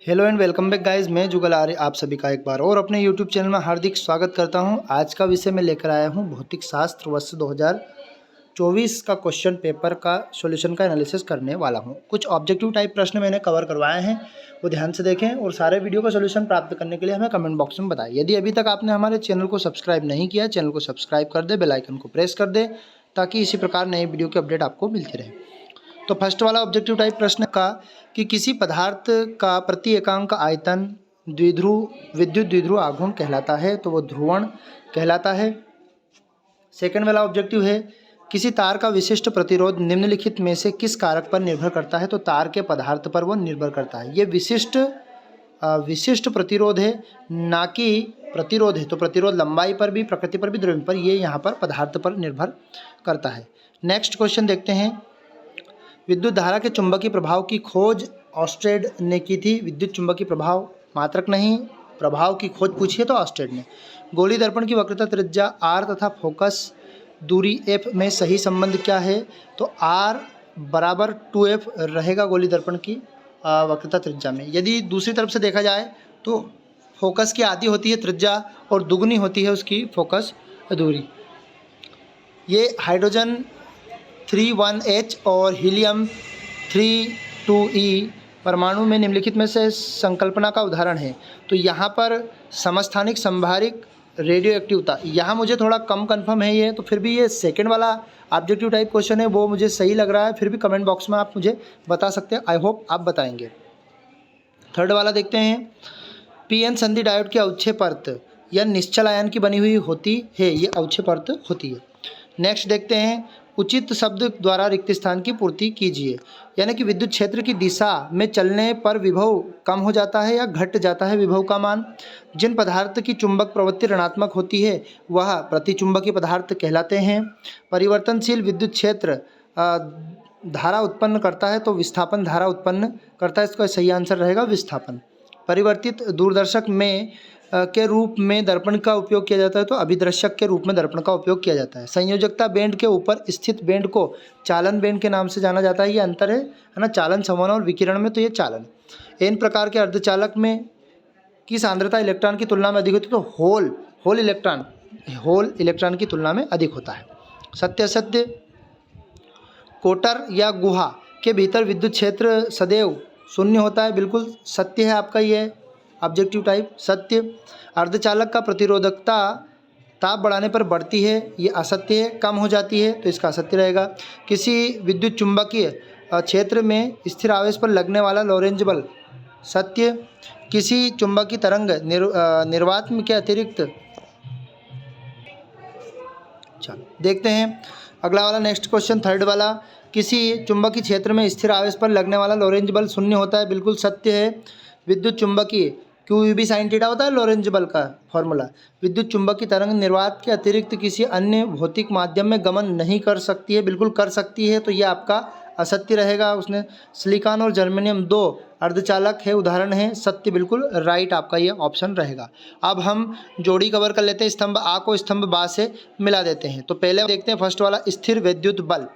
Hello and welcome back guys, मैं जुगल आर्य आप सभी का एक बार और अपने यूट्यूब चैनल में हार्दिक स्वागत करता हूं। आज का विषय मैं लेकर आया हूं भौतिक शास्त्र वर्ष 2024 का क्वेश्चन पेपर का सॉल्यूशन का एनालिसिस करने वाला हूं। कुछ ऑब्जेक्टिव टाइप प्रश्न मैंने कवर करवाए हैं, वो ध्यान से देखें और सारे वीडियो का सॉल्यूशन प्राप्त करने के लिए हमें कमेंट बॉक्स में बताएं। यदि अभी तक आपने हमारे चैनल को सब्सक्राइब नहीं किया, चैनल को सब्सक्राइब कर दे, बेल आइकन को प्रेस कर दे ताकि इसी प्रकार नए वीडियो की अपडेट आपको मिलती रहे। तो फर्स्ट वाला ऑब्जेक्टिव टाइप प्रश्न का कि किसी पदार्थ का प्रति एकांक आयतन द्विध्रुव विद्युत द्विध्रुव आघूर्ण कहलाता है, तो वो ध्रुवण कहलाता है। सेकंड वाला ऑब्जेक्टिव है किसी तार का विशिष्ट प्रतिरोध निम्नलिखित में से किस कारक पर निर्भर करता है, तो तार के पदार्थ पर वो निर्भर करता है। ये विशिष्ट प्रतिरोध है, ना कि प्रतिरोध है। तो प्रतिरोध लंबाई पर भी, प्रकृति पर भी, द्रव्य पर, ये यहाँ पर पदार्थ पर निर्भर करता है। नेक्स्ट क्वेश्चन देखते हैं। विद्युत धारा के चुंबकीय प्रभाव की खोज ऑस्टेड ने की थी। विद्युत चुंबकीय प्रभाव, मात्रक नहीं, प्रभाव की खोज पूछिए तो ऑस्टेड ने। गोली दर्पण की वक्रता त्रिज्या r तथा फोकस दूरी f में सही संबंध क्या है, तो r बराबर 2f रहेगा गोली दर्पण की वक्रता त्रिज्या में। यदि दूसरी तरफ से देखा जाए तो फोकस की आधी होती है त्रिज्या और दुगनी होती है उसकी फोकस दूरी। ये हाइड्रोजन 3,1H और हीलियम 3,2E परमाणु में निम्नलिखित में से संकल्पना का उदाहरण है। तो यहाँ पर समस्थानिक संभारिक रेडियो एक्टिवता, यहाँ मुझे थोड़ा कम कंफर्म है ये, तो फिर भी ये सेकंड वाला ऑब्जेक्टिव टाइप क्वेश्चन है वो मुझे सही लग रहा है। फिर भी कमेंट बॉक्स में आप मुझे बता सकते हैं, आई होप आप बताएंगे। थर्ड वाला देखते हैं। पीएन संधि डायोड की अवक्षय परत या निश्चल आयन की बनी हुई होती है, ये अवक्षय परत होती है। नेक्स्ट देखते हैं। उचित शब्द द्वारा रिक्त स्थान की पूर्ति कीजिए, यानी कि विद्युत क्षेत्र की दिशा में चलने पर विभव कम हो जाता है या घट जाता है विभव का मान। जिन पदार्थ की चुंबक प्रवृत्ति ऋणात्मक होती है वह प्रतिचुंबकीय पदार्थ कहलाते हैं। परिवर्तनशील विद्युत क्षेत्र धारा उत्पन्न करता है, तो विस्थापन धारा उत्पन्न करता है। इसका सही आंसर रहेगा विस्थापन। परिवर्तित दूरदर्शक में के रूप में दर्पण का उपयोग किया जाता है, तो अभिदर्शक के रूप में दर्पण का उपयोग किया जाता है। संयोजकता बेंड के ऊपर स्थित बेंड को चालन बेंड के नाम से जाना जाता है। ये अंतर है ना, चालन संवहन और विकिरण में, तो ये चालन। एन प्रकार के अर्धचालक में की सांद्रता इलेक्ट्रॉन की तुलना में अधिक होती है, तो होल इलेक्ट्रॉन की तुलना में अधिक होता है। सत्य असत्य। कोटर या गुहा के भीतर विद्युत क्षेत्र सदैव शून्य होता है, बिल्कुल सत्य है आपका ये ऑब्जेक्टिव टाइप सत्य। अर्धचालक का प्रतिरोधकता ताप बढ़ाने पर बढ़ती है, ये असत्य है, कम हो जाती है, तो इसका असत्य रहेगा। किसी विद्युत चुंबकीय क्षेत्र में स्थिर आवेश पर लगने वाला लोरेंज बल सत्य। किसी चुंबकीय तरंग निर्वात के अतिरिक्त, चलो देखते हैं अगला वाला नेक्स्ट क्वेश्चन थर्ड वाला। किसी चुंबकीय क्षेत्र में स्थिर आवेश पर लगने वाला लोरेंज बल शून्य होता है, बिल्कुल सत्य है। विद्युत चुंबकीय QUB sin थीटा होता है लोरेंज बल का फॉर्मूला। विद्युत चुंबकीय तरंग निर्वात के अतिरिक्त किसी अन्य भौतिक माध्यम में गमन नहीं कर सकती है, बिल्कुल कर सकती है, तो ये आपका असत्य रहेगा। उसने सिलिकॉन और जर्मेनियम 2 अर्धचालक है, उदाहरण है, सत्य, बिल्कुल राइट आपका ये ऑप्शन रहेगा। अब हम जोड़ी कवर कर लेते हैं। स्तंभ आ को स्तंभ बा से मिला देते हैं। तो पहले देखते हैं फर्स्ट वाला स्थिर विद्युत बल।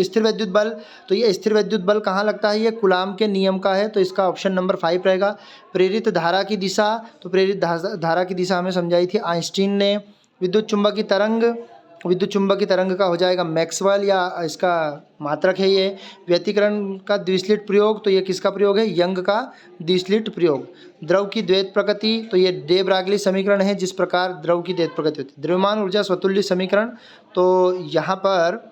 स्थिर विद्युत बल, तो ये स्थिर विद्युत बल कहाँ लगता है, ये कूलाम के नियम का है, तो इसका ऑप्शन नंबर 5 रहेगा। प्रेरित धारा की दिशा, तो प्रेरित धारा की दिशा हमें समझाई थी आइंस्टीन ने। विद्युत चुंबकीय तरंग का हो जाएगा मैक्सवेल, या इसका मात्रक है ये। व्यतिकरण का द्विस्लिट प्रयोग, तो ये किसका प्रयोग है, यंग का द्विस्लिट प्रयोग। द्रव की द्वैत प्रकृति, तो ये डे ब्रागली समीकरण है जिस प्रकार द्रव की द्वैत प्रकृति होती है। द्रव्यमान ऊर्जा स्वतुल्य समीकरण, तो यहाँ पर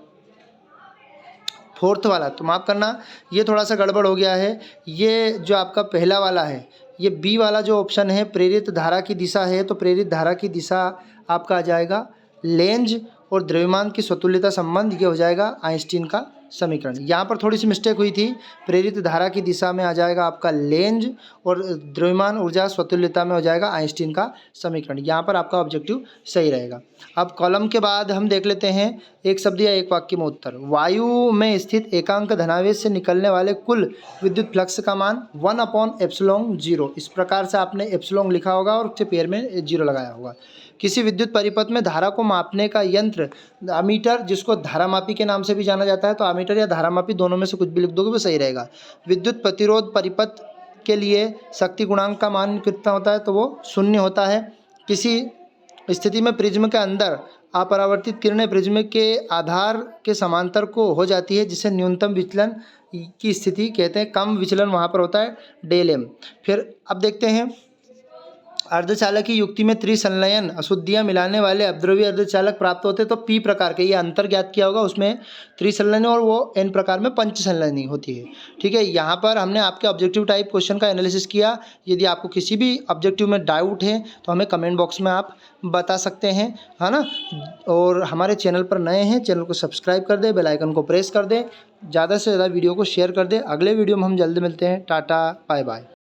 फोर्थ वाला, तो माफ़ करना ये थोड़ा सा गड़बड़ हो गया है। ये जो आपका पहला वाला है, ये बी वाला जो ऑप्शन है प्रेरित धारा की दिशा है, तो प्रेरित धारा की दिशा आपका आ जाएगा लेंज और द्रव्यमान की स्वतुल्यता संबंध, ये हो जाएगा आइंस्टीन का समीकरण। यहाँ पर थोड़ी सी मिस्टेक हुई थी, प्रेरित धारा की दिशा में आ जाएगा आपका लेंज और द्रव्यमान ऊर्जा स्वतुल्यता में हो जाएगा आइंस्टीन का समीकरण। यहाँ पर आपका ऑब्जेक्टिव सही रहेगा। अब कॉलम के बाद हम देख लेते हैं एक शब्द या एक वाक्य में उत्तर। वायु में स्थित एकांक धनावेश से निकलने वाले कुल विद्युत फ्लक्स का मान 1/ε0। इस प्रकार से आपने एप्सिलॉन लिखा होगा और उसके पेयर में 0 लगाया होगा। किसी विद्युत परिपथ में धारा को मापने का यंत्र अमीटर, जिसको धारामापी के नाम से भी जाना जाता है, तो अमीटर या धारामापी दोनों में से कुछ भी लिख दोगे वो सही रहेगा। विद्युत प्रतिरोध परिपथ के लिए शक्ति गुणांक का मान कितना होता है, तो वो 0 होता है। किसी स्थिति में प्रिज्म के अंदर अपरावर्तित किरणें प्रिज्म के आधार के समांतर को हो जाती है, जिसे न्यूनतम विचलन की स्थिति कहते हैं। कम विचलन वहाँ पर होता है डेल एम। फिर अब देखते हैं अर्धचालक की युक्ति में त्रिसंलयन अशुद्धियाँ मिलाने वाले अपद्रव्य अर्धचालक प्राप्त होते हैं। तो पी प्रकार के, ये अंतर ज्ञात किया होगा, उसमें त्रिसंलयन और वो एन प्रकार में पंचसंलयनी होती है। ठीक है, यहाँ पर हमने आपके ऑब्जेक्टिव टाइप क्वेश्चन का एनालिसिस किया। यदि आपको किसी भी ऑब्जेक्टिव में डाउट है तो हमें कमेंट बॉक्स में आप बता सकते हैं, है ना। और हमारे चैनल पर नए हैं, चैनल को सब्सक्राइब कर दें, बेल आइकन को प्रेस कर दें, ज़्यादा से ज़्यादा वीडियो को शेयर कर दें। अगले वीडियो में हम जल्द मिलते हैं। Tata, bye bye.